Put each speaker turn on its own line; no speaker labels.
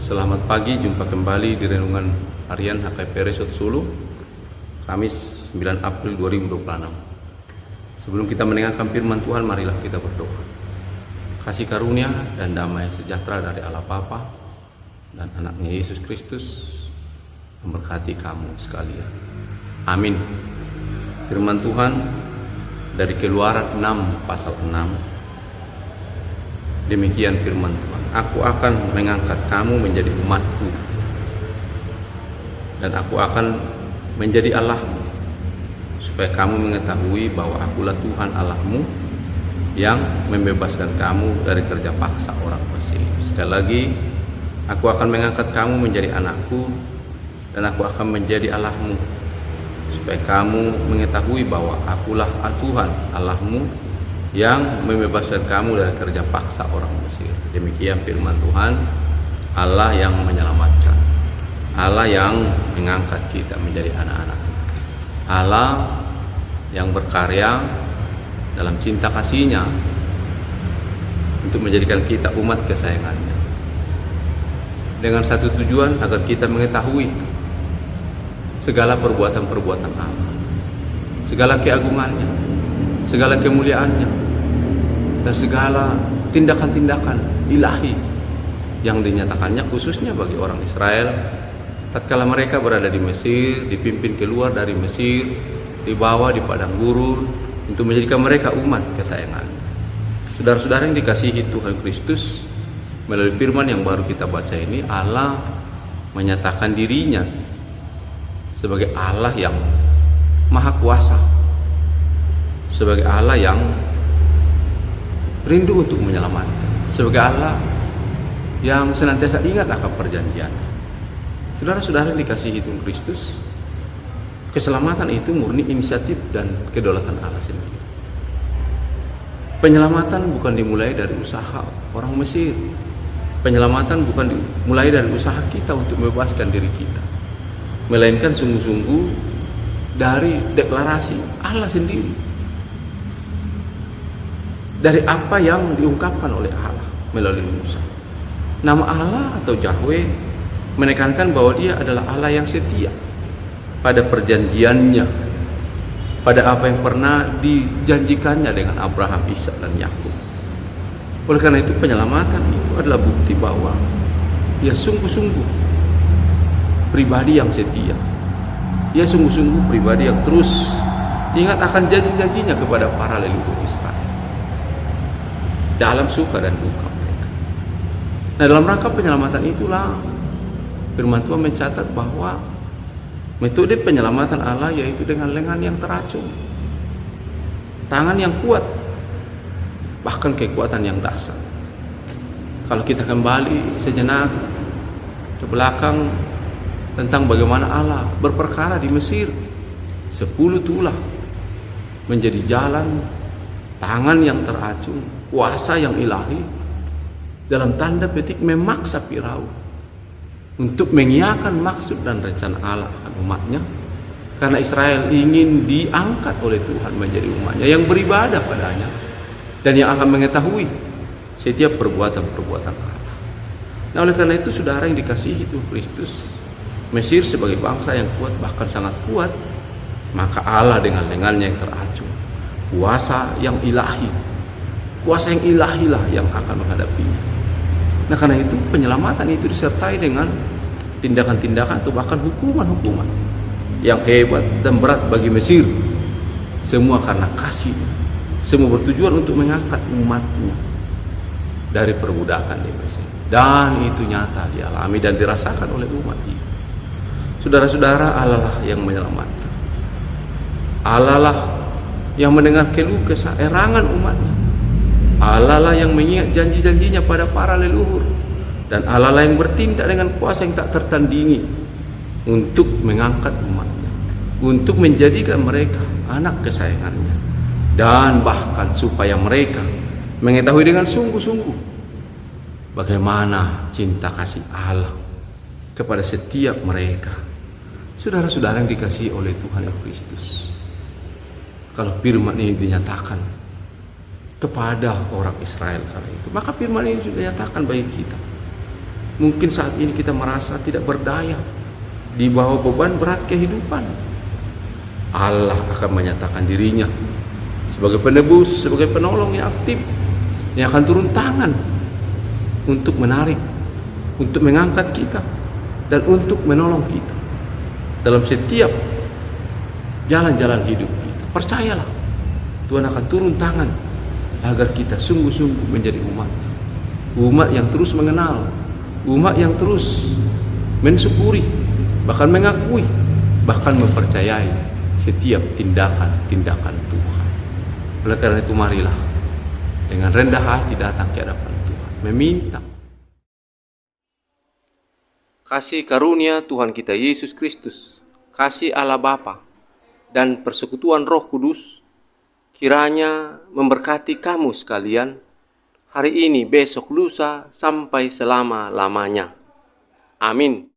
Selamat pagi, jumpa kembali di Renungan Harian HKP Resort Solo, Kamis 9 April 2026. Sebelum kita mendengarkan firman Tuhan, marilah kita berdoa. Kasih karunia dan damai sejahtera dari Allah Bapa dan anaknya Yesus Kristus memberkati kamu sekalian. Amin. Firman Tuhan dari Keluaran 6 pasal 6. Demikian firman Tuhan, aku akan mengangkat kamu menjadi umatku, dan aku akan menjadi Allahmu, supaya kamu mengetahui bahwa akulah Tuhan Allahmu yang membebaskan kamu dari kerja paksa orang Mesir. Sekali lagi, aku akan mengangkat kamu menjadi anakku, dan aku akan menjadi Allahmu, supaya kamu mengetahui bahwa akulah Tuhan Allahmu yang membebaskan kamu dari kerja paksa orang Mesir. Demikian firman Tuhan, Allah yang menyelamatkan, Allah yang mengangkat kita menjadi anak-anak, Allah yang berkarya dalam cinta kasih-Nya untuk menjadikan kita umat kesayangannya, dengan satu tujuan agar kita mengetahui segala perbuatan-perbuatan Allah, segala keagungannya, segala kemuliaannya, dan segala tindakan-tindakan ilahi yang dinyatakannya khususnya bagi orang Israel tatkala mereka berada di Mesir, dipimpin keluar dari Mesir, dibawa di padang gurun untuk menjadikan mereka umat kesayangannya. Saudara-saudara yang dikasihi Tuhan Kristus, melalui firman yang baru kita baca ini, Allah menyatakan dirinya sebagai Allah yang maha kuasa, sebagai Allah yang rindu untuk menyelamatkan, sebagai Allah yang senantiasa ingat akan perjanjian. Saudara-saudara yang dikasihi Tuhan Kristus, keselamatan itu murni inisiatif dan kedaulatan Allah sendiri. Penyelamatan bukan dimulai dari usaha orang Mesir. Penyelamatan bukan dimulai dari usaha kita untuk membebaskan diri kita, melainkan sungguh-sungguh dari deklarasi Allah sendiri, dari apa yang diungkapkan oleh Allah melalui Musa. Nama Allah atau Yahweh menekankan bahwa Dia adalah Allah yang setia pada perjanjiannya, pada apa yang pernah dijanjikannya dengan Abraham, Ishak, dan Yakub. Oleh karena itu, penyelamatan itu adalah bukti bahwa Dia sungguh-sungguh pribadi yang setia. Dia sungguh-sungguh pribadi yang terus ingat akan janji-janjinya kepada para leluhur Israel dalam suka dan duka mereka. Nah, dalam rangka penyelamatan itulah firman Tuhan mencatat bahwa metode penyelamatan Allah yaitu dengan lengan yang teracung, tangan yang kuat, bahkan kekuatan yang dahsyat. Kalau kita kembali sejenak ke belakang tentang bagaimana Allah berperkara di Mesir, 10 tulah menjadi jalan, tangan yang teracung, kuasa yang ilahi, dalam tanda petik memaksa Firaun untuk mengiyakan maksud dan rencana Allah akan umatnya, karena Israel ingin diangkat oleh Tuhan menjadi umatnya yang beribadah padanya dan yang akan mengetahui setiap perbuatan-perbuatan Allah. Nah, oleh karena itu, saudara yang dikasihi Tuhan Kristus, Mesir sebagai bangsa yang kuat, bahkan sangat kuat, maka Allah dengan lengannya yang teracung, kuasa yang ilahi, kuasa yang ilahilah yang akan menghadapinya. Nah, karena itu penyelamatan itu disertai dengan tindakan-tindakan atau bahkan hukuman-hukuman yang hebat dan berat bagi Mesir. Semua karena kasih, semua bertujuan untuk mengangkat umatnya dari perbudakan di Mesir. Dan itu nyata dialami dan dirasakan oleh umat itu. Saudara-saudara, Allah lah yang menyelamatkan, Allah lah yang mendengar keluh kesah erangan umatnya, Allah lah yang mengingat janji-janjinya pada para leluhur, dan Allah lah yang bertindak dengan kuasa yang tak tertandingi untuk mengangkat umatnya, untuk menjadikan mereka anak kesayangannya, dan bahkan supaya mereka mengetahui dengan sungguh-sungguh bagaimana cinta kasih Allah kepada setiap mereka. Saudara-saudara yang dikasihi oleh Tuhan Kristus, kalau firman ini dinyatakan kepada orang Israel kala itu, maka firman ini sudah dinyatakan bagi kita. Mungkin saat ini kita merasa tidak berdaya, di bawah beban berat kehidupan. Allah akan menyatakan dirinya sebagai penebus, sebagai penolong yang aktif, yang akan turun tangan untuk menarik, untuk mengangkat kita, dan untuk menolong kita dalam setiap jalan-jalan hidup kita. Percayalah, Tuhan akan turun tangan agar kita sungguh-sungguh menjadi umat yang terus mengenal, umat yang terus mensyukuri, bahkan mengakui, bahkan mempercayai setiap tindakan-tindakan Tuhan. Oleh karena itu, marilah dengan rendah hati datang ke hadapan Tuhan, meminta kasih karunia Tuhan kita Yesus Kristus, kasih Allah Bapa, dan persekutuan Roh Kudus kiranya memberkati kamu sekalian hari ini, besok, lusa, sampai selama-lamanya. Amin.